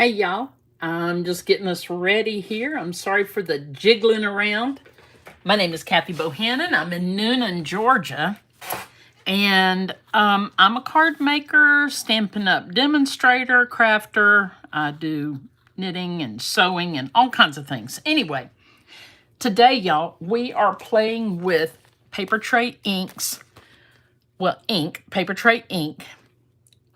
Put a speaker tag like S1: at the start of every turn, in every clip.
S1: Hey y'all, I'm just getting us ready here. I'm sorry for the jiggling around. My name is Kathy Bohannon. I'm in Noonan, Georgia, and I'm a card maker, Stampin' Up demonstrator, crafter. I do knitting and sewing and all kinds of things. Anyway, today, y'all, we are playing with paper tray inks. Well, paper tray ink.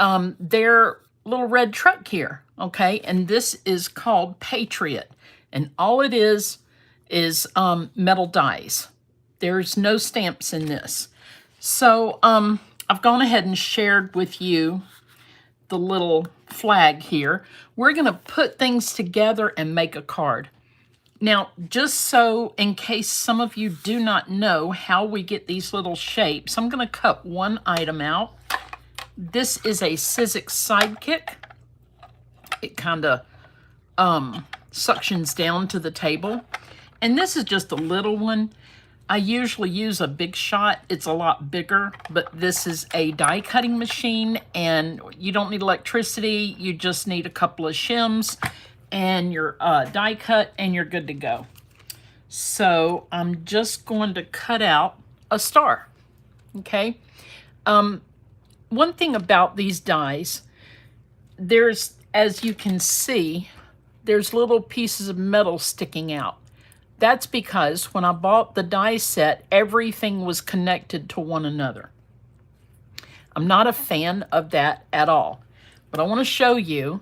S1: Their little red truck here, okay? And this is called Patriot. And all it is metal dies. There's no stamps in this. So I've gone ahead and shared with you the little flag here. We're going to put things together and make a card. Now, just so in case some of you do not know how we get these little shapes, I'm going to cut one item out. This is a Sizzix Sidekick. It kind of suctions down to the table. And this is just a little one. I usually use a Big Shot. It's a lot bigger, but this is a die cutting machine and you don't need electricity. You just need a couple of shims and your die cut and you're good to go. So I'm just going to cut out a star, okay? One thing about these dies, there's, as you can see, there's little pieces of metal sticking out. That's because when I bought the die set, everything was connected to one another. I'm not a fan of that at all. But I want to show you,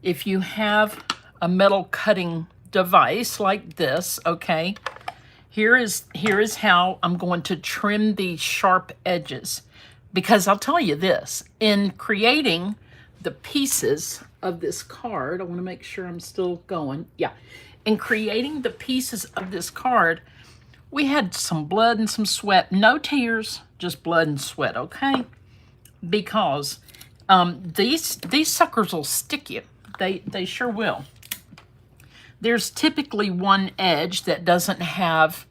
S1: if you have a metal cutting device like this, okay, here is how I'm going to trim these sharp edges. Because I'll tell you this, in creating the pieces of this card, I want to make sure I'm still going. Yeah. In creating the pieces of this card, we had some blood and some sweat. No tears, just blood and sweat, okay? Because these suckers will stick you. They sure will. There's typically one edge that doesn't have,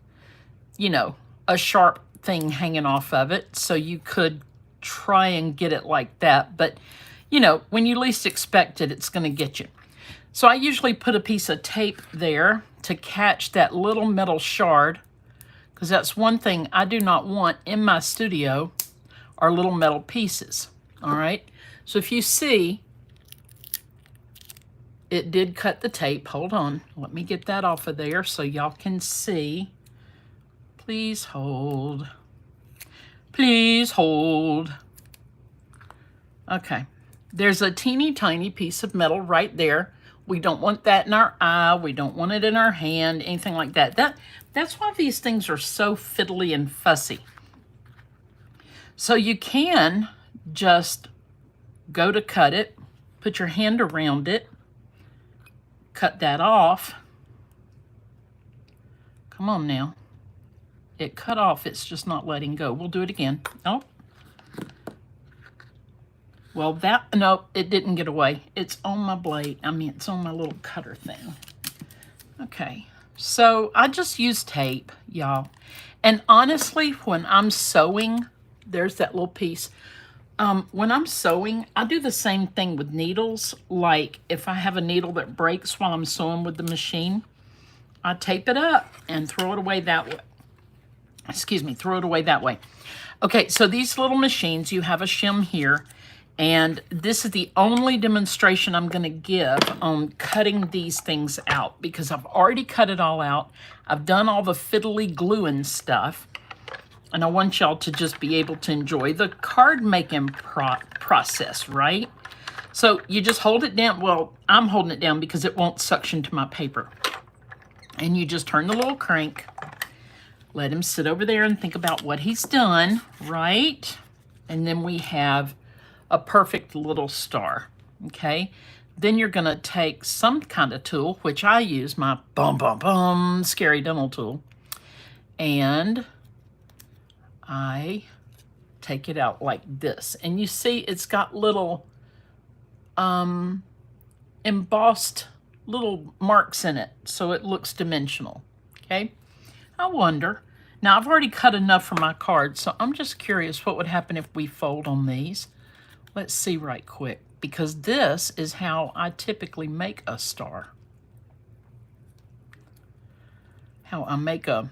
S1: you know, a sharp thing hanging off of it, so you could try and get it like that, but you know, when you least expect it, it's going to get you. So I usually put a piece of tape there to catch that little metal shard, because that's one thing I do not want in my studio are little metal pieces. All right, so if you see, it did cut the tape. Hold on, let me get that off of there so y'all can see. Please hold. Please hold. Okay, there's a teeny tiny piece of metal right there. We don't want that in our eye. We don't want it in our hand, anything like that. That's why these things are so fiddly and fussy. So you can just go to cut it, put your hand around it, cut that off. Come on now. It cut off, it's just not letting go. We'll do it again. Oh. Well, no, it didn't get away. It's on my blade. I mean, it's on my little cutter thing. Okay, so I just use tape, y'all. And honestly, when I'm sewing, there's that little piece. When I'm sewing, I do the same thing with needles. Like if I have a needle that breaks while I'm sewing with the machine, I tape it up and throw it away that way. Excuse me, throw it away that way. Okay, so these little machines, you have a shim here, and this is the only demonstration I'm going to give on cutting these things out, because I've already cut it all out. I've done all the fiddly gluing stuff, and I want y'all to just be able to enjoy the card making process, right? So you just hold it down. Well, I'm holding it down because it won't suction to my paper. And you just turn the little crank. Let him sit over there and think about what he's done, right? And then we have a perfect little star, okay? Then you're gonna take some kind of tool, which I use my scary dental tool, and I take it out like this. And you see it's got little embossed little marks in it, so it looks dimensional, okay? I wonder, now I've already cut enough for my card, so I'm just curious what would happen if we fold on these. Let's see right quick. because this is how I typically make a star. How I make a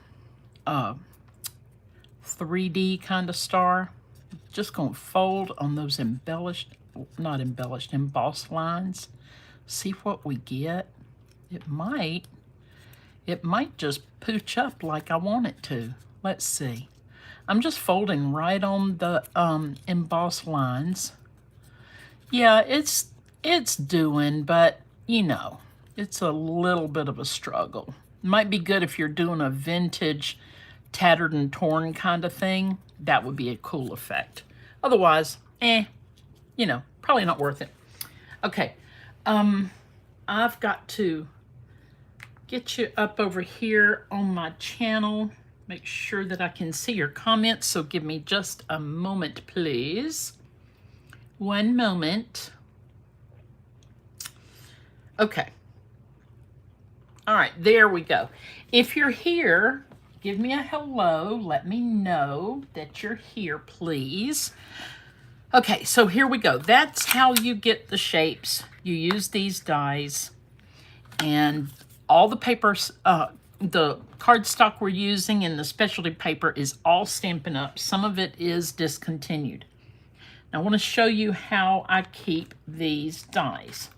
S1: 3D kind of star. Just going to fold on those embossed lines. See what we get. It might just pooch up like I want it to. Let's see. I'm just folding right on the embossed lines. Yeah, it's doing, but you know, it's a little bit of a struggle. Might be good if you're doing a vintage tattered and torn kind of thing. That would be a cool effect. Otherwise, you know, probably not worth it. Okay, I've got to get you up over here on my channel. Make sure that I can see your comments, so give me just a moment, please. One moment. Okay. All right, there we go. If you're here, give me a hello. Let me know that you're here, please. Okay, so here we go. That's how you get the shapes. You use these dies, and all the papers, the cardstock we're using and the specialty paper is all Stampin' Up. Some of it is discontinued. Now I want to show you how I keep these dies.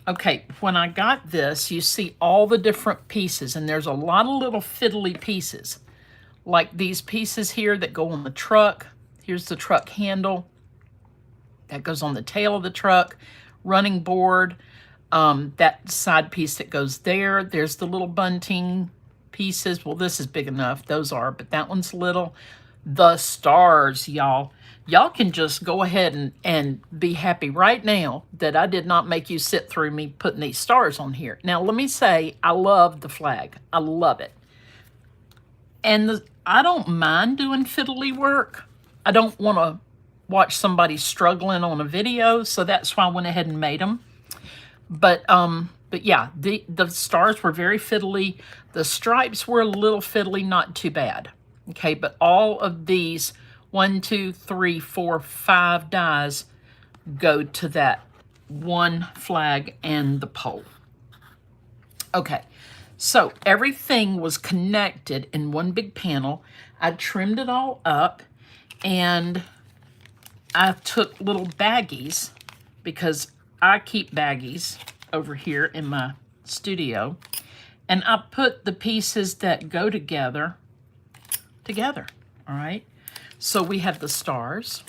S1: Okay, when I got this, you see all the different pieces, and there's a lot of little fiddly pieces, like these pieces here that go on the truck. Here's the truck handle. That goes on the tail of the truck. Running board, that side piece that goes there. There's the little bunting pieces. Well, this is big enough. Those are, but that one's little. The stars, y'all. Y'all can just go ahead and be happy right now that I did not make you sit through me putting these stars on here. Now, let me say, I love the flag. I love it. And I don't mind doing fiddly work. I don't want to watch somebody struggling on a video, so that's why I went ahead and made them. But yeah, the stars were very fiddly. The stripes were a little fiddly, not too bad. Okay, but all of these 1, 2, 3, 4, 5 dies go to that one flag and the pole. Okay, so everything was connected in one big panel. I trimmed it all up, and I took little baggies, because I keep baggies over here in my studio, and I put the pieces that go together, all right? So we have the stars,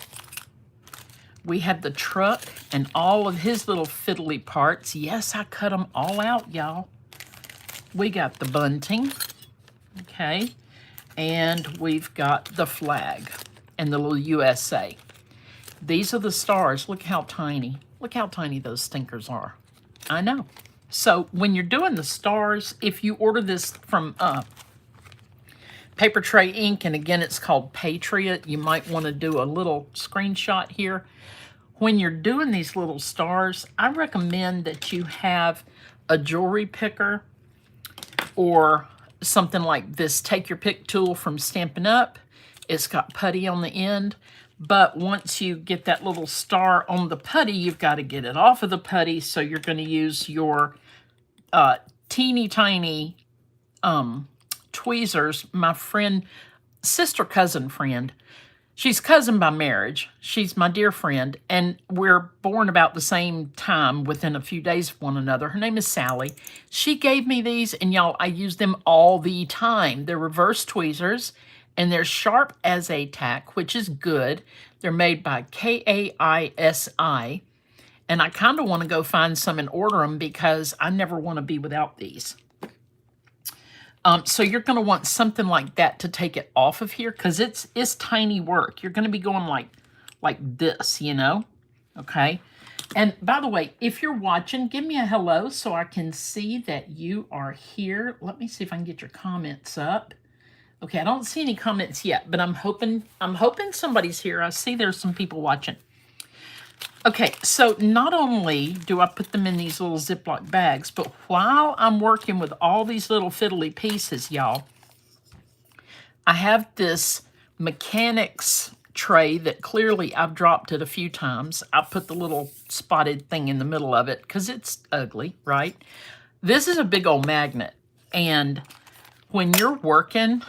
S1: we have the truck and all of his little fiddly parts. Yes, I cut them all out, y'all. We got the bunting, okay? And we've got the flag and the little USA. These are the stars. Look how tiny. Look how tiny those stinkers are. I know. So when you're doing the stars, if you order this from Paper Tray Ink, and again, it's called Patriot, you might want to do a little screenshot here. When you're doing these little stars, I recommend that you have a jewelry picker or something like this Take Your Pick tool from Stampin' Up. It's got putty on the end, but once you get that little star on the putty, you've got to get it off of the putty, so you're going to use your teeny tiny tweezers. My friend, cousin friend, she's cousin by marriage. She's my dear friend, and we're born about the same time, within a few days of one another. Her name is Sally. She gave me these, and y'all, I use them all the time. They're reverse tweezers, and they're sharp as a tack, which is good. They're made by KAISI, and I kind of want to go find some and order them, because I never want to be without these. So you're going to want something like that to take it off of here, because it's tiny work. You're going to be going like this, you know? Okay. And by the way, if you're watching, give me a hello so I can see that you are here. Let me see if I can get your comments up. Okay, I don't see any comments yet, but I'm hoping somebody's here. I see there's some people watching. Okay, so not only do I put them in these little Ziploc bags, but while I'm working with all these little fiddly pieces, y'all, I have this mechanics tray that clearly I've dropped it a few times. I put the little spotted thing in the middle of it because it's ugly, right? This is a big old magnet. And when you're working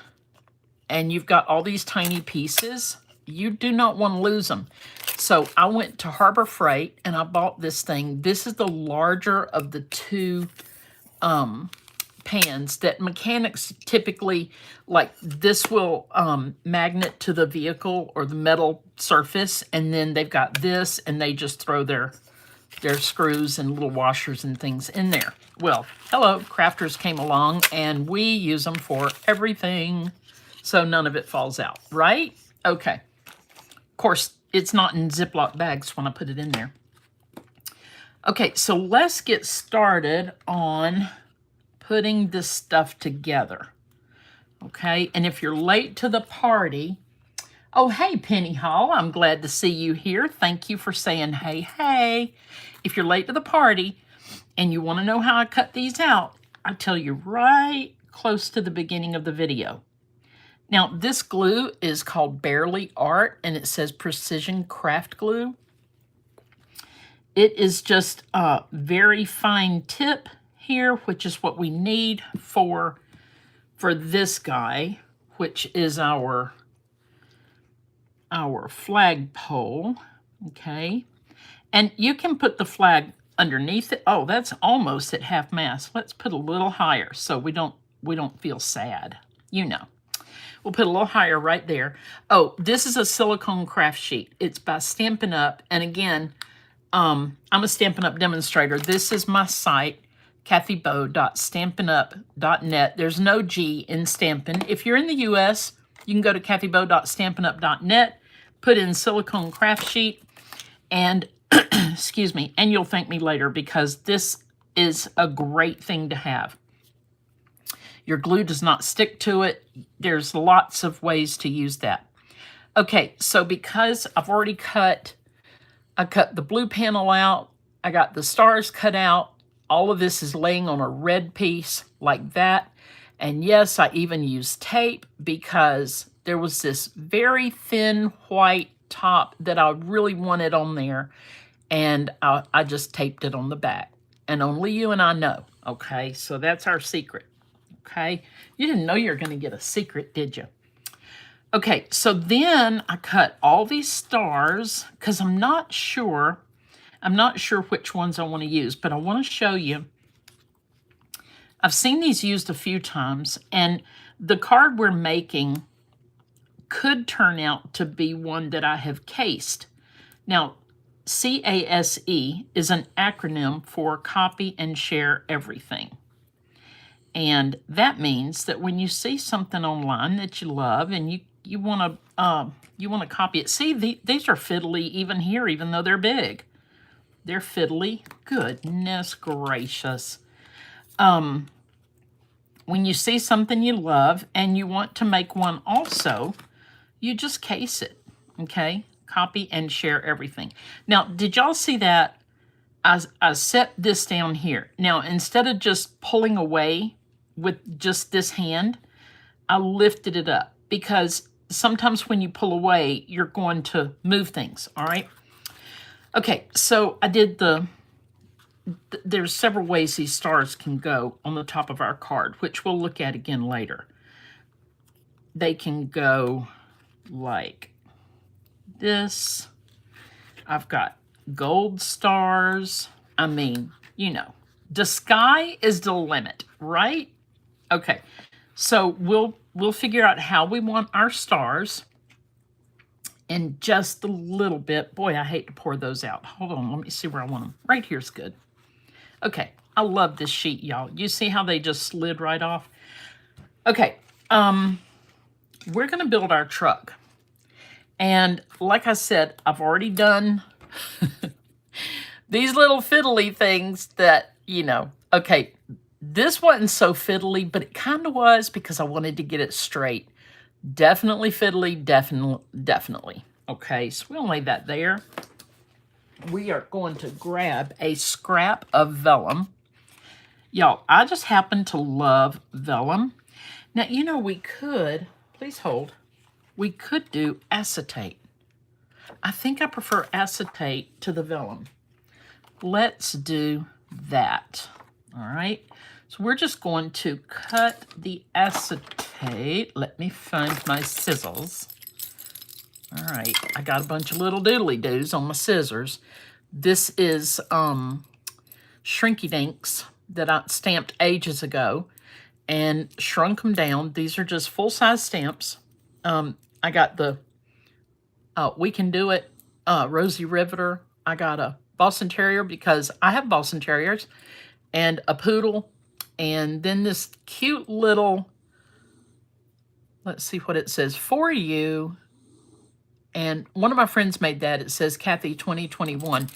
S1: and you've got all these tiny pieces, you do not want to lose them. So I went to Harbor Freight and I bought this thing. This is the larger of the two pans that mechanics typically, like this will magnet to the vehicle or the metal surface, and then they've got this and they just throw their screws and little washers and things in there. Well, hello, Crafters came along and we use them for everything, so none of it falls out, right? Okay. Of course, it's not in Ziploc bags when I put it in there. Okay, so let's get started on putting this stuff together. Okay, and if you're late to the party, oh, hey, Penny Hall, I'm glad to see you here. Thank you for saying hey, hey. If you're late to the party and you want to know how I cut these out, I tell you right close to the beginning of the video. Now, this glue is called Barely Art, and it says Precision Craft Glue. It is just a very fine tip here, which is what we need for this guy, which is our flagpole, okay? And you can put the flag underneath it. Oh, that's almost at half mast. Let's put a little higher so we don't feel sad, you know. We'll put a little higher right there. Oh, this is a silicone craft sheet. It's by Stampin' Up. And again, I'm a Stampin' Up demonstrator. This is my site, kathybo.stampinup.net. There's no G in Stampin'. If you're in the U.S., you can go to kathybo.stampinup.net, put in silicone craft sheet, and excuse me, and you'll thank me later because this is a great thing to have. Your glue does not stick to it. There's lots of ways to use that. Okay, so because I've already I cut the blue panel out, I got the stars cut out, all of this is laying on a red piece like that. And yes, I even used tape because there was this very thin white top that I really wanted on there. And I just taped it on the back. And only you and I know, okay? So that's our secret. Okay, you didn't know you were going to get a secret, did you? Okay, so then I cut all these stars because I'm not sure which ones I want to use, but I want to show you. I've seen these used a few times, and the card we're making could turn out to be one that I have cased. Now, CASE is an acronym for Copy and Share Everything. And that means that when you see something online that you love and you want to copy it. See, these are fiddly even here, even though they're big. They're fiddly. Goodness gracious. When you see something you love and you want to make one also, you just case it, okay? Copy and share everything. Now, did y'all see that? I set this down here. Now, instead of just pulling away with just this hand, I lifted it up because sometimes when you pull away, you're going to move things, all right? Okay, so I did there's several ways these stars can go on the top of our card, which we'll look at again later. They can go like this. I've got gold stars. I mean, you know, the sky is the limit, right? Okay, so we'll figure out how we want our stars in just a little bit. Boy, I hate to pour those out. Hold on, let me see where I want them. Right here's good. Okay, I love this sheet, y'all. You see how they just slid right off? Okay, we're going to build our truck. And like I said, I've already done these little fiddly things that, you know, okay, this wasn't so fiddly, but it kind of was because I wanted to get it straight. Definitely fiddly, definitely. Okay, so we'll lay that there. We are going to grab a scrap of vellum. Y'all, I just happen to love vellum. Now, you know, we could, please hold, we could do acetate. I think I prefer acetate to the vellum. Let's do that. All right. So we're just going to cut the acetate. Let me find my scissors. All right. I got a bunch of little doodly-doos on my scissors. This is Shrinky Dinks that I stamped ages ago and shrunk them down. These are just full-size stamps. I got the We Can Do It Rosie Riveter. I got a Boston Terrier because I have Boston Terriers, and a poodle, and then this cute little, let's see what it says, for you. And one of my friends made that. It says Kathy 2021,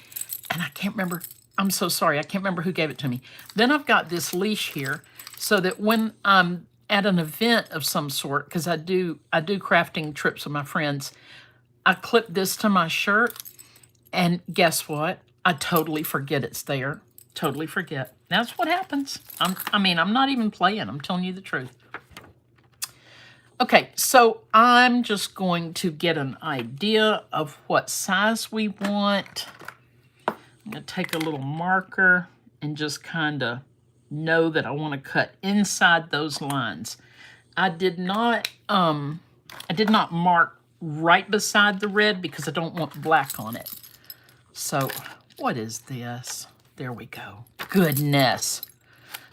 S1: and I can't remember. I'm so sorry. I can't remember who gave it to me. Then I've got this leash here so that when I'm at an event of some sort, because I do crafting trips with my friends, I clip this to my shirt, and guess what? I totally forget it's there. Totally forget. That's what happens. I'm not even playing. I'm telling you the truth. Okay, so I'm just going to get an idea of what size we want. I'm going to take a little marker and just kind of know that I want to cut inside those lines. I did not mark right beside the red because I don't want black on it. So what is this? There we go. Goodness.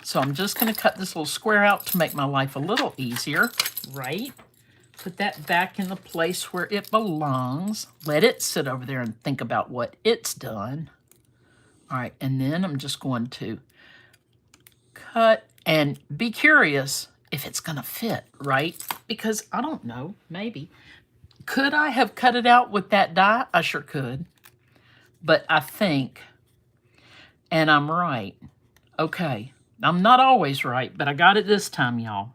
S1: So I'm just going to cut this little square out to make my life a little easier, right? Put that back in the place where it belongs. Let it sit over there and think about what it's done. All right, and then I'm just going to cut and be curious if it's going to fit, right? Because I don't know, maybe. Could I have cut it out with that die? I sure could. But I think, and I'm right. Okay, I'm not always right, but I got it this time, y'all.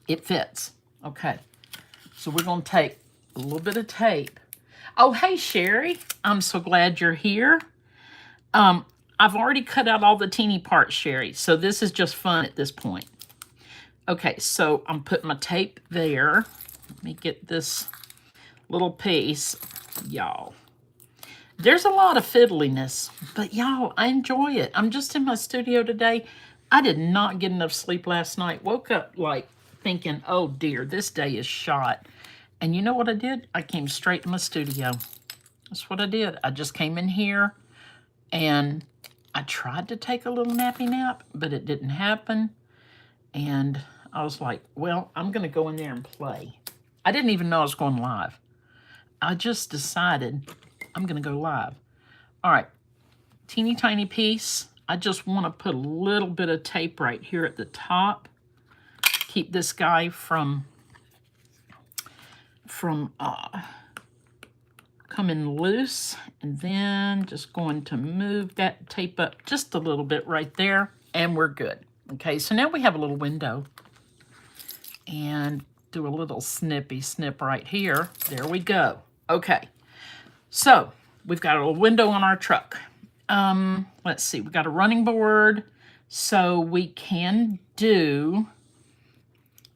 S1: It fits. Okay, so we're going to take a little bit of tape. Oh, hey, Sherry. I'm so glad you're here. I've already cut out all the teeny parts, Sherry, so this is just fun at this point. Okay, so I'm putting my tape there. Let me get this little piece, y'all. There's a lot of fiddliness, but y'all, I enjoy it. I'm just in my studio today. I did not get enough sleep last night. Woke up like thinking, oh dear, this day is shot. And you know what I did? I came straight to my studio. That's what I did. I just came in here and I tried to take a little nappy nap, but it didn't happen. And I was like, well, I'm going to go in there and play. I didn't even know I was going live. I just decided I'm going to go live. All right, teeny tiny piece. I just want to put a little bit of tape right here at the top. Keep this guy from coming loose. And then just going to move that tape up just a little bit right there. And we're good. Okay, so now we have a little window. And do a little snippy snip right here. There we go. Okay. So we've got a little window on our truck. Let's see, we got a running board, so we can do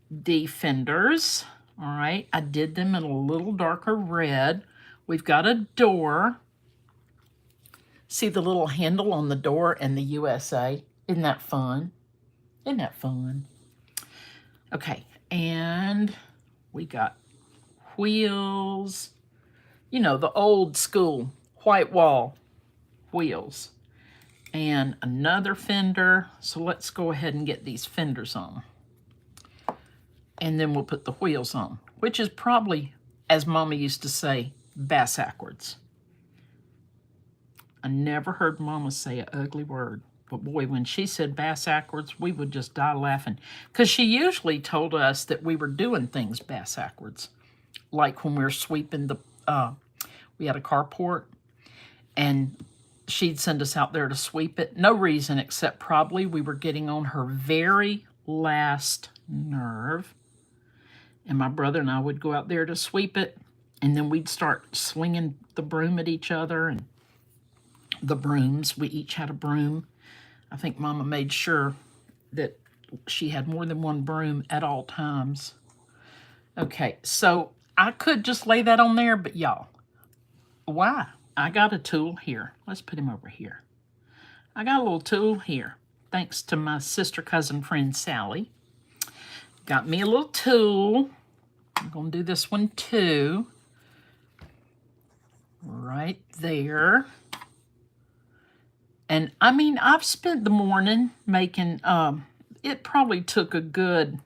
S1: the fenders. All right, I did them in a little darker red. We've got a door. See the little handle on the door and the USA? Isn't that fun? Isn't that fun? Okay, and we got wheels. You know, the old school white wall wheels. And another fender. So let's go ahead and get these fenders on. And then we'll put the wheels on, which is probably, as Mama used to say, bass-ackwards. I never heard Mama say an ugly word. But boy, when she said bass-ackwards, we would just die laughing. Because she usually told us that we were doing things bass-ackwards. Like when we were sweeping the... we had a carport, and she'd send us out there to sweep it. No reason except probably we were getting on her very last nerve. And my brother and I would go out there to sweep it, and then we'd start swinging the broom at each other. And the brooms, we each had a broom. I think Mama made sure that she had more than one broom at all times. Okay, so I could just lay that on there, but y'all, why? I got a tool here. Let's put him over here. I got a little tool here, thanks to my sister, cousin, friend, Sally. Got me a little tool. I'm going to do this one too. Right there. And I mean, I've spent the morning making, it probably took a good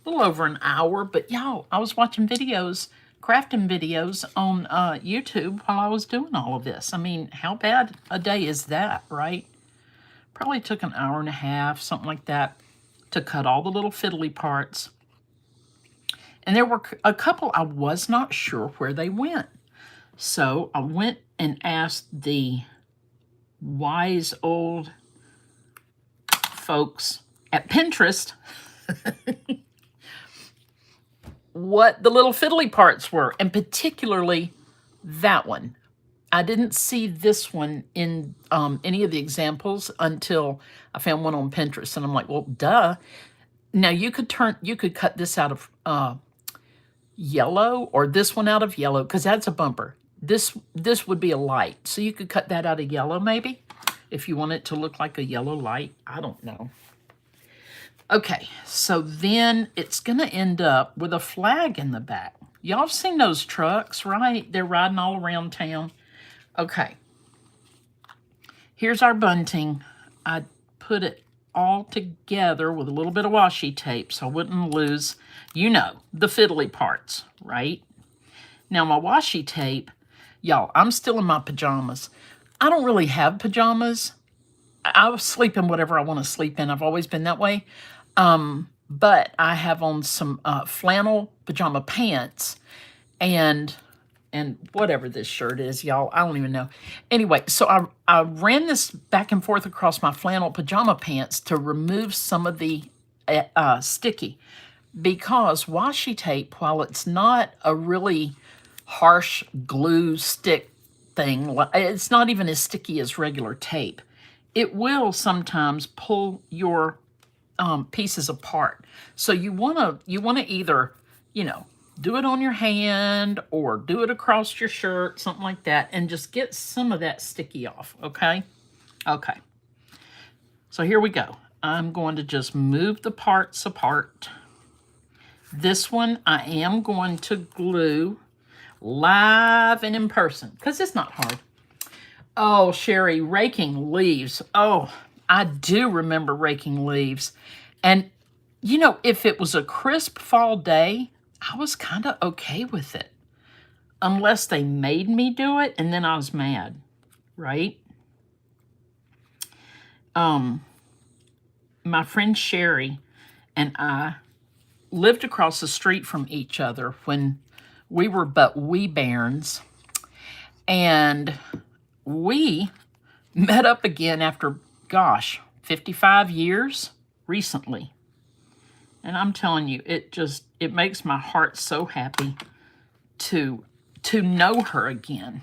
S1: little over an hour, but y'all, I was watching videos, crafting videos on YouTube while I was doing all of this. I mean, how bad a day is that, right? Probably took an hour and a half, something like that, to cut all the little fiddly parts. And there were a couple I was not sure where they went. So I went and asked the wise old folks at Pinterest what the little fiddly parts were, and particularly that one. I didn't see this one in any of the examples until I found one on Pinterest, and I'm like, well, duh. Now you could cut this out of yellow, or this one out of yellow, because that's a bumper. This would be a light, so you could cut that out of yellow maybe, if you want it to look like a yellow light. I don't know. Okay, so then it's gonna end up with a flag in the back. Y'all have seen those trucks, right? They're riding all around town. Okay, here's our bunting. I put it all together with a little bit of washi tape so I wouldn't lose, you know, the fiddly parts, right? Now my washi tape, y'all, I'm still in my pajamas. I don't really have pajamas. I sleep in whatever I want to sleep in. I've always been that way. But I have on some flannel pajama pants and whatever this shirt is, y'all. I don't even know. Anyway, so I ran this back and forth across my flannel pajama pants to remove some of the sticky, because washi tape, while it's not a really harsh glue stick thing, it's not even as sticky as regular tape. It will sometimes pull your pieces apart. So you wanna either, you know, do it on your hand or do it across your shirt, something like that, and just get some of that sticky off, okay? Okay. So here we go. I'm going to just move the parts apart. This one I am going to glue live and in person, because it's not hard. Oh, Sherry, raking leaves. Oh, I do remember raking leaves. And, you know, if it was a crisp fall day, I was kind of okay with it. Unless they made me do it, and then I was mad, right? My friend Sherry and I lived across the street from each other when we were but wee bairns. And we met up again after, gosh, 55 years recently. And I'm telling you, it makes my heart so happy to know her again.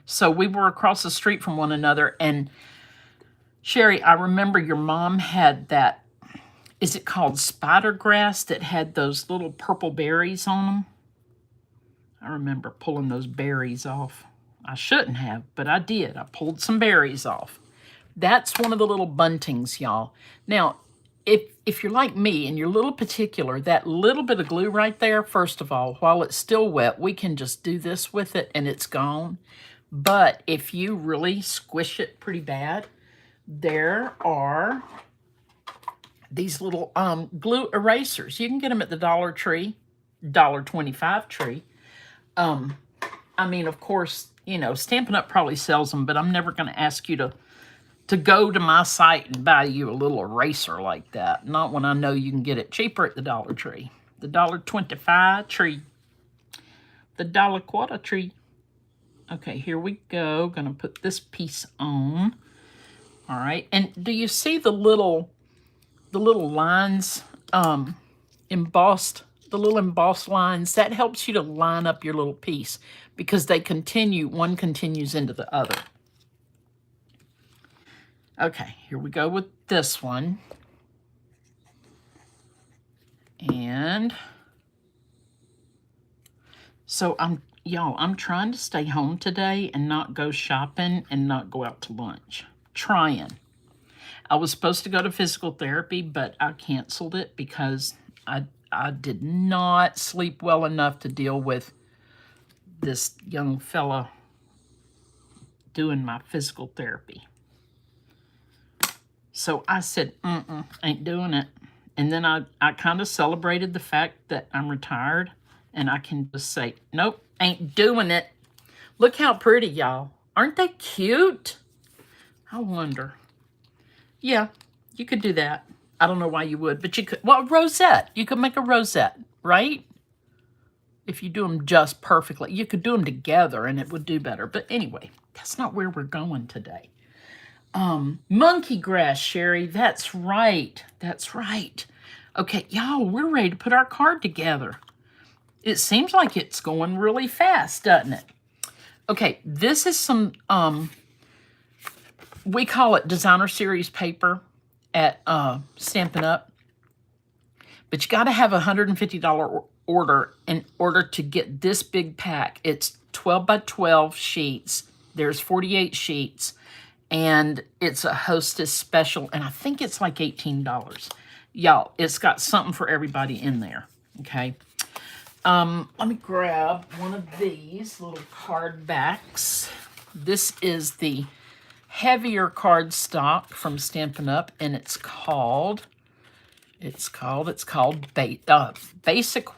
S1: So we were across the street from one another, and Sherry, I remember your mom had that, is it called spider grass, that had those little purple berries on them? I remember pulling those berries off. I shouldn't have, but I did. I pulled some berries off. That's one of the little buntings, y'all. Now, if you're like me and you're a little particular, that little bit of glue right there, first of all, while it's still wet, we can just do this with it and it's gone. But if you really squish it pretty bad, there are these little glue erasers. You can get them at the Dollar Tree, $1.25 tree. I mean, of course, you know, Stampin' Up probably sells them, but I'm never going to ask you to go to my site and buy you a little eraser like that. Not when I know you can get it cheaper at the Dollar Tree. The $1.25 tree. The $1.25 tree. Okay, here we go. Gonna put this piece on. All right, and do you see the little lines embossed? The little embossed lines, that helps you to line up your little piece because they continue, one continues into the other. Okay, here we go with this one. And so Y'all, I'm trying to stay home today and not go shopping and not go out to lunch. Trying. I was supposed to go to physical therapy, but I canceled it because I did not sleep well enough to deal with this young fella doing my physical therapy. So I said, ain't doing it. And then I kind of celebrated the fact that I'm retired and I can just say, nope, ain't doing it. Look how pretty, y'all. Aren't they cute? I wonder. Yeah, you could do that. I don't know why you would, but you could. Well, a rosette. You could make a rosette, right? If you do them just perfectly. You could do them together and it would do better. But anyway, that's not where we're going today. Monkey grass, Sherry. That's right. That's right. Okay, y'all, we're ready to put our card together. It seems like it's going really fast, doesn't it? Okay, this is some, we call it designer series paper at Stampin' Up. But you got to have a $150 order in order to get this big pack. It's 12 by 12 sheets. There's 48 sheets. And it's a Hostess special. And I think it's like $18. Y'all, it's got something for everybody in there. Okay. Let me grab one of these little card backs. This is the heavier cardstock from Stampin' Up. And it's called Basic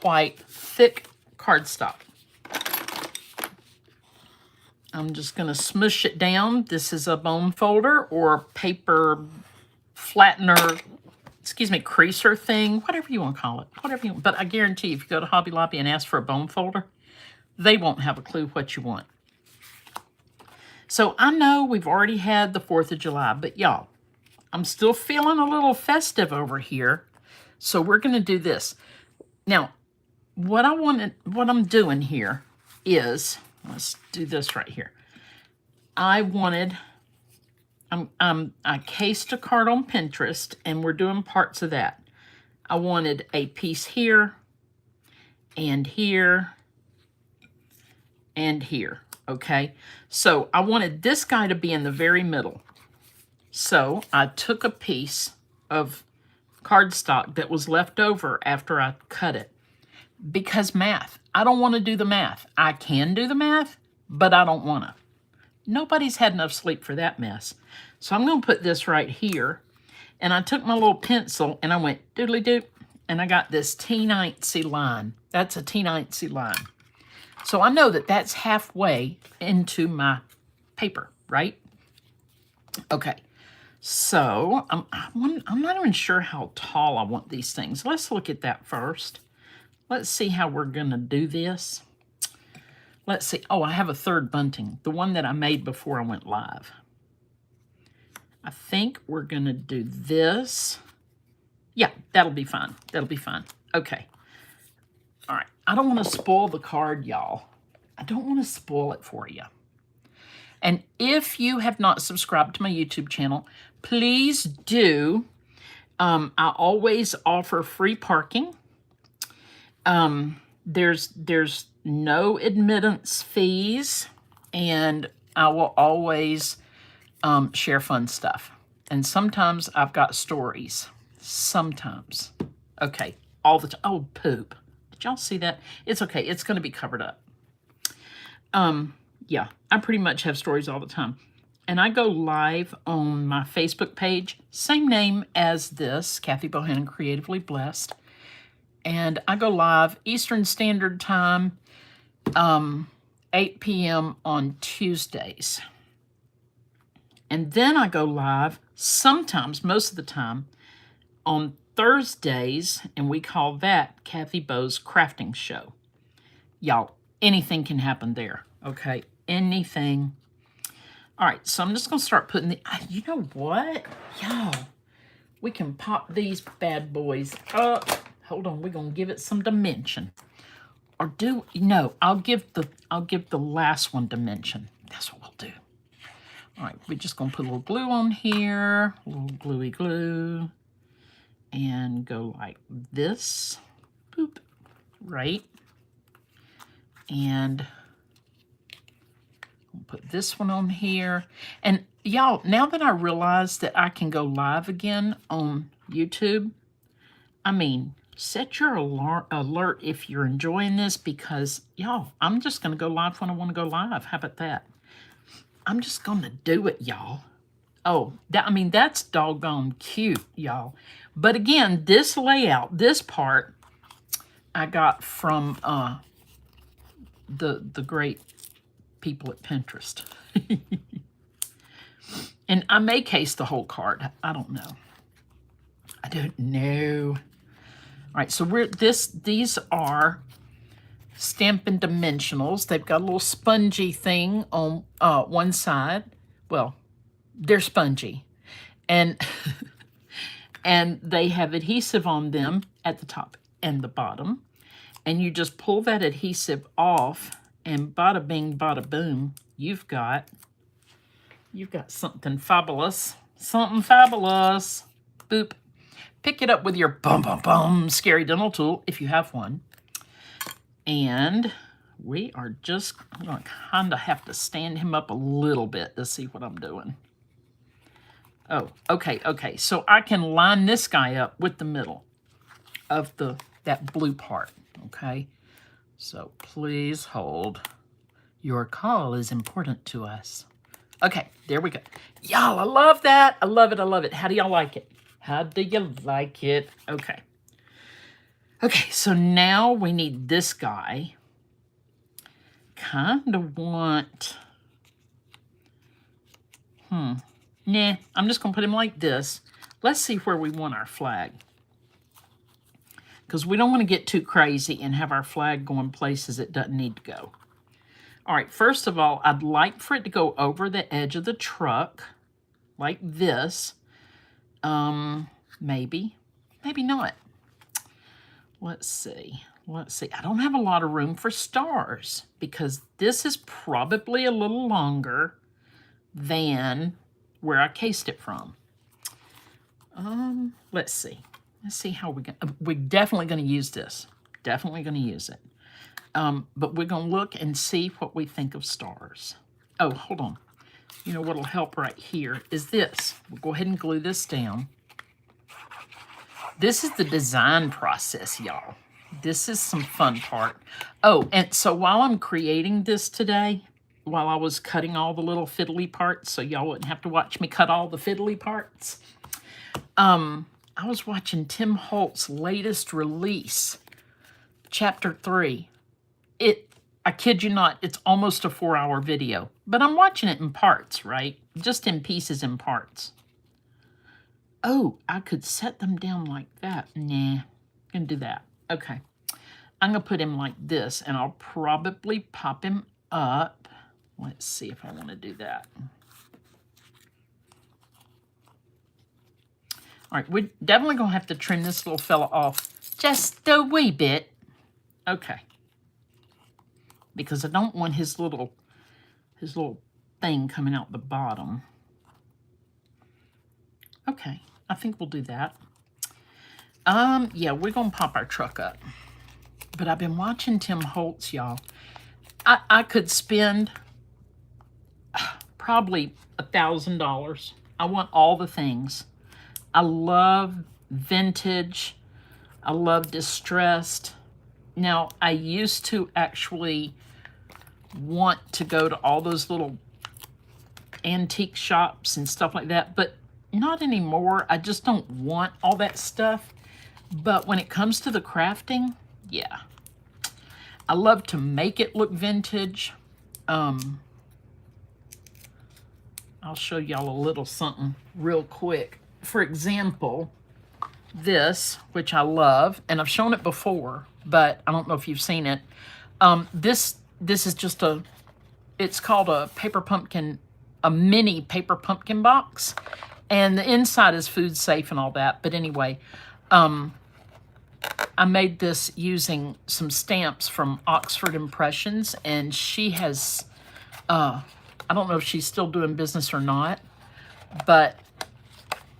S1: White Thick Cardstock. I'm just going to smush it down. This is a bone folder or paper flattener, creaser thing, whatever you want to call it. Whatever you want. But I guarantee you, if you go to Hobby Lobby and ask for a bone folder, they won't have a clue what you want. So I know we've already had the 4th of July, but y'all, I'm still feeling a little festive over here. So we're going to do this. Now, what I'm doing here is, let's do this right here. I cased a card on Pinterest, and we're doing parts of that. I wanted a piece here, and here, and here, okay? So I wanted this guy to be in the very middle. So I took a piece of cardstock that was left over after I cut it. Because math. I don't want to do the math. I can do the math, but I don't want to. Nobody's had enough sleep for that mess. So I'm going to put this right here. And I took my little pencil and I went doodly-doo. And I got this T90 line. That's a T90 line. So I know that that's halfway into my paper, right? Okay. So I'm not even sure how tall I want these things. Let's look at that first. Let's see how we're going to do this. Let's see. Oh, I have a third bunting, the one that I made before I went live. I think we're going to do this. Yeah, that'll be fine. That'll be fine. Okay. All right. I don't want to spoil the card, y'all. I don't want to spoil it for you. And if you have not subscribed to my YouTube channel, please do. I always offer free parking. There's no admittance fees, and I will always share fun stuff. And sometimes I've got stories. Sometimes. Okay, all the time. Oh, poop. Did y'all see that? It's okay. It's going to be covered up. Yeah, I pretty much have stories all the time. And I go live on my Facebook page, same name as this, Kathy Bohannon Creatively Blessed. And I go live Eastern Standard Time, 8 p.m. on Tuesdays. And then I go live sometimes, most of the time, on Thursdays, and we call that Kathy Bo's Crafting Show. Y'all, anything can happen there, okay? Anything. All right, so I'm just going to start putting the... You know what? Y'all, we can pop these bad boys up. Hold on, we're going to give it some dimension. Or do... No, I'll give the last one dimension. That's what we'll do. All right, we're just going to put a little glue on here. A little gluey glue. And go like this. Boop. Right. And We'll put this one on here. And y'all, now that I realize that I can go live again on YouTube, I mean, set your alert if you're enjoying this, because y'all, I'm just going to go live when I want to go live. How about that? I'm just going to do it, y'all. Oh, I mean, that's doggone cute, y'all. But again, this layout, this part, I got from the great people at Pinterest. And I may case the whole card. I don't know. I don't know. All right, so these are Stampin' Dimensionals. They've got a little spongy thing on one side. Well, they're spongy. And and they have adhesive on them at the top and the bottom. And you just pull that adhesive off, and bada bing, bada boom, you've got something fabulous. Something fabulous. Boop. Pick it up with your scary dental tool if you have one. And we are just going to kind of have to stand him up a little bit to see what I'm doing. Oh, okay. So I can line this guy up with the middle of that blue part, okay? So please hold. Your call is important to us. Okay, there we go. Y'all, I love that. I love it. How do y'all like it? How do you like it? Okay. Okay, so now we need this guy. Kind of want... Nah, I'm just going to put him like this. Let's see where we want our flag. Because we don't want to get too crazy and have our flag going places it doesn't need to go. All right, first of all, I'd like for it to go over the edge of the truck, like this. Maybe not. Let's see. I don't have a lot of room for stars, because this is probably a little longer than where I cased it from. Let's see how we're definitely going to use this. Definitely going to use it. But we're going to look and see what we think of stars. Oh, hold on. You know what'll help right here is this. We'll go ahead and glue this down. This is the design process, y'all. This is some fun part. Oh, and so while I'm creating this today, while I was cutting all the little fiddly parts, so y'all wouldn't have to watch me cut all the fiddly parts, I was watching Tim Holtz's latest release, Chapter 3. I kid you not, it's almost a 4-hour video. But I'm watching it in parts, right? Just in pieces and parts. Oh, I could set them down like that. Nah, gonna do that. Okay. I'm gonna put him like this, and I'll probably pop him up. Let's see if I want to do that. All right, we're definitely going to have to trim this little fella off just a wee bit. Okay. Because I don't want his little thing coming out the bottom. Okay, I think we'll do that. Yeah, we're going to pop our truck up. But I've been watching Tim Holtz, y'all. I could spend probably $1,000. I want all the things. I love vintage. I love distressed. Now, I used to actually want to go to all those little antique shops and stuff like that, but not anymore. I just don't want all that stuff. But when it comes to the crafting, yeah. I love to make it look vintage. I'll show y'all a little something real quick. For example, this, which I love, and I've shown it before, but I don't know if you've seen it. This is just it's called a paper pumpkin, a mini paper pumpkin box. And the inside is food safe and all that. But anyway, I made this using some stamps from Oxford Impressions, and she has, I don't know if she's still doing business or not, but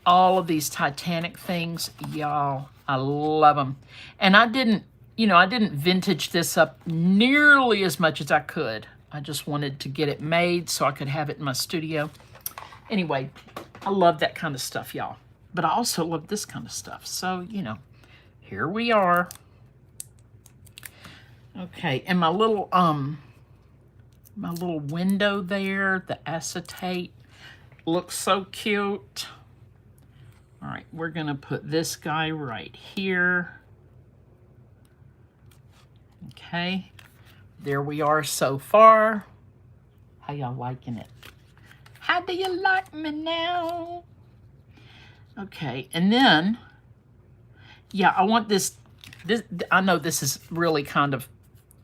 S1: all of these Titanic things, y'all, I love them. And I didn't vintage this up nearly as much as I could. I just wanted to get it made so I could have it in my studio. Anyway, I love that kind of stuff, y'all. But I also love this kind of stuff. So, you know, here we are. Okay, and my little window there, the acetate, looks so cute. All right, we're gonna put this guy right here. Okay, there we are so far. How y'all liking it? How do you like me now? Okay, and then, yeah, I want this, I know this is really kind of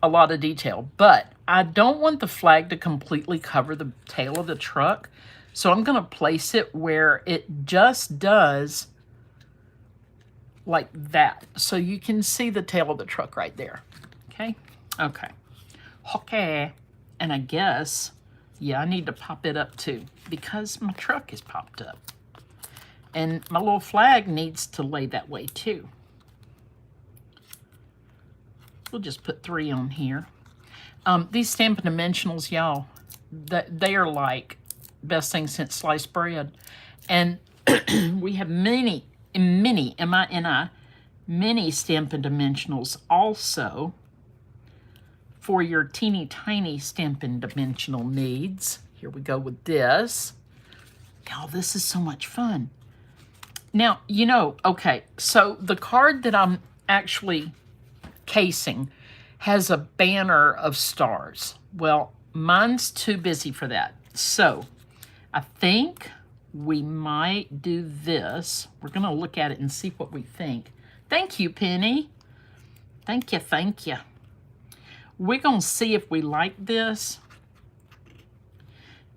S1: a lot of detail, but I don't want the flag to completely cover the tail of the truck. So I'm gonna place it where it just does like that. So you can see the tail of the truck right there, okay? Okay, okay. And I guess, yeah, I need to pop it up too because my truck is popped up. And my little flag needs to lay that way too. We'll just put 3 on here. These Stampin' Dimensionals, y'all, they are like best thing since sliced bread. And we have many, M-I-N-I, many Stampin' Dimensionals also for your teeny tiny Stampin' Dimensional needs. Here we go with this. Y'all, this is so much fun. Now, you know, okay, so the card that I'm actually casing has a banner of stars. Well, mine's too busy for that. So I think we might do this. We're going to look at it and see what we think. Thank you, Penny. Thank you, thank you. We're going to see if we like this.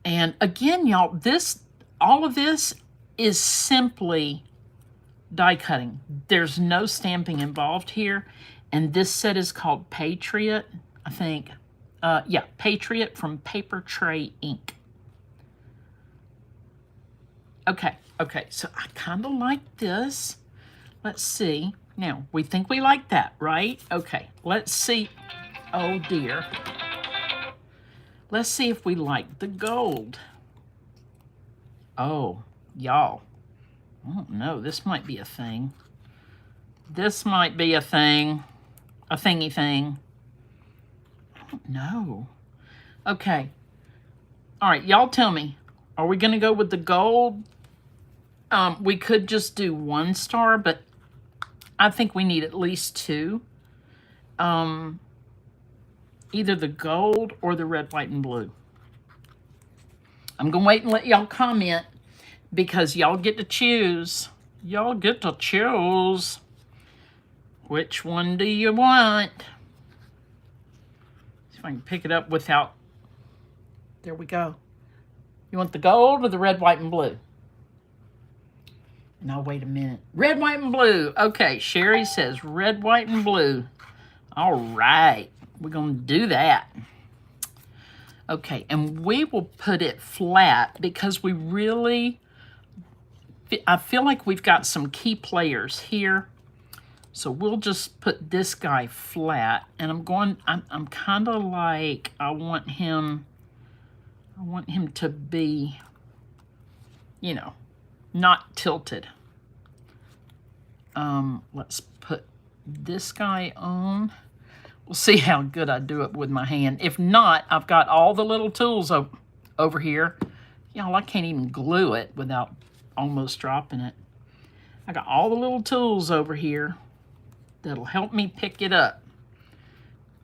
S1: And again, y'all, all of this is simply die cutting. There's no stamping involved here. And this set is called Patriot, I think. Yeah, Patriot from Paper Tray Ink. Okay, so I kind of like this. Let's see. Now, we think we like that, right? Okay, let's see. Oh, dear. Let's see if we like the gold. Oh, y'all. I don't know. This might be a thing. This might be a thing. A thingy thing. I don't know. Okay. All right, y'all tell me. Are we going to go with the gold? We could just do 1 star, but I think we need at least 2. Either the gold or the red, white, and blue. I'm going to wait and let y'all comment because y'all get to choose. Y'all get to choose. Which one do you want? See if I can pick it up without... There we go. You want the gold or the red, white, and blue? No, wait a minute. Red, white, and blue. Okay, Sherry says red, white, and blue. All right. We're going to do that. Okay, and we will put it flat because we really... I feel like we've got some key players here. So we'll just put this guy flat, and I'm kind of like, I want him to be, you know, not tilted. Let's put this guy on. We'll see how good I do it with my hand. If not, I've got all the little tools over here. Y'all, I can't even glue it without almost dropping it. I got all the little tools over here that'll help me pick it up.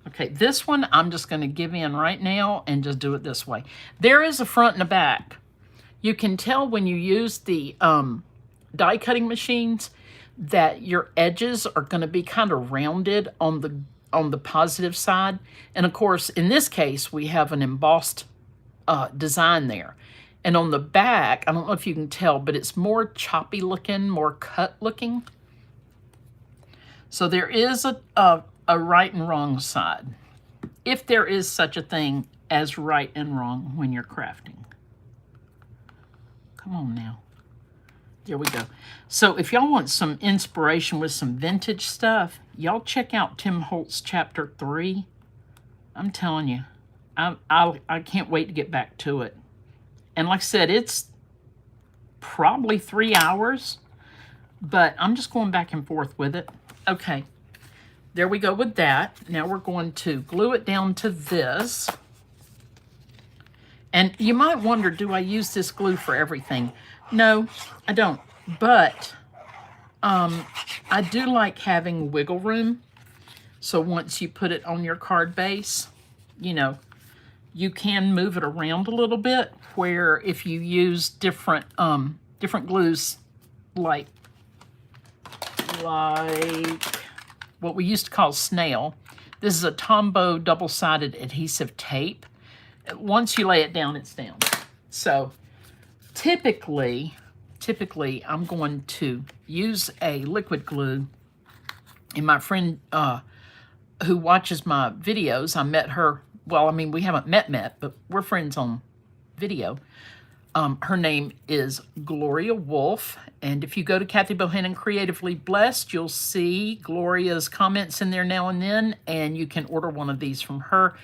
S1: Okay, this one I'm just going to give in right now and just do it this way. There is a front and a back. You can tell when you use the die cutting machines that your edges are going to be kind of rounded on the positive side. And of course, in this case, we have an embossed design there. And on the back, I don't know if you can tell, but it's more choppy looking, more cut looking. So there is a right and wrong side, if there is such a thing as right and wrong when you're crafting. Come on now. There we go. So if y'all want some inspiration with some vintage stuff, y'all check out Tim Holtz Chapter 3. I'm telling you, I can't wait to get back to it. And like I said, it's probably 3 hours, but I'm just going back and forth with it. Okay, there we go with that. Now we're going to glue it down to this. And you might wonder, do I use this glue for everything? No, I don't. But I do like having wiggle room. So once you put it on your card base, you know, you can move it around a little bit, where if you use different glues, like what we used to call snail. This is a Tombow double-sided adhesive tape. Once you lay it down, it's down. So typically I'm going to use a liquid glue. And my friend who watches my videos, I met her, well, I mean, we haven't met, but we're friends on video. Her name is Gloria Wolf. And if you go to Kathy Bohannon Creatively Blessed, you'll see Gloria's comments in there now and then, and you can order one of these from her.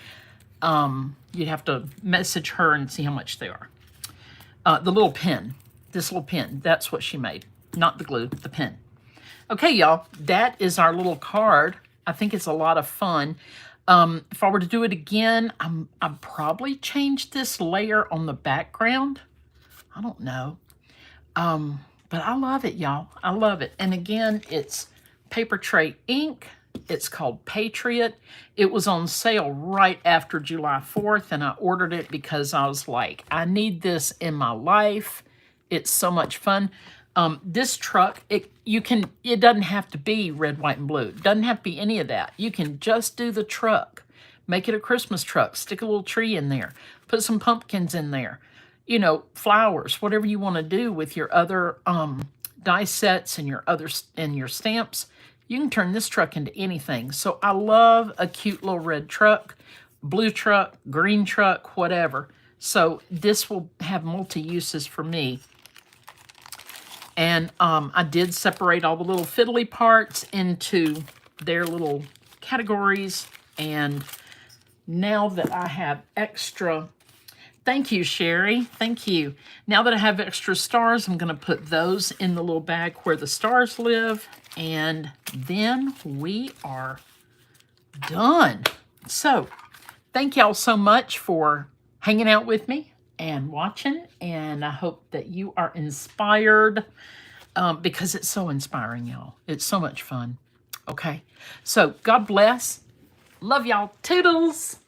S1: You'd have to message her and see how much they are. The little pen, this little pen, that's what she made. Not the glue, the pen. Okay, y'all, that is our little card. I think it's a lot of fun. If I were to do it again, I'd probably change this layer on the background. I don't know. But I love it, y'all. I love it. And again, it's Paper Tray ink. It's called Patriot. It was on sale right after July 4th, and I ordered it because I was like, I need this in my life. It's so much fun. This truck, it doesn't have to be red, white, and blue. It doesn't have to be any of that. You can just do the truck. Make it a Christmas truck. Stick a little tree in there. Put some pumpkins in there. You know, flowers, whatever you want to do with your other die sets and your stamps. You can turn this truck into anything. So I love a cute little red truck, blue truck, green truck, whatever. So this will have multi-uses for me. And I did separate all the little fiddly parts into their little categories. And now that I have extra, thank you, Sherry, thank you. Now that I have extra stars, I'm gonna put those in the little bag where the stars live. And then we are done. So thank y'all so much for hanging out with me and watching. And I hope that you are inspired because it's so inspiring, y'all. It's so much fun. Okay. So God bless. Love y'all. Toodles.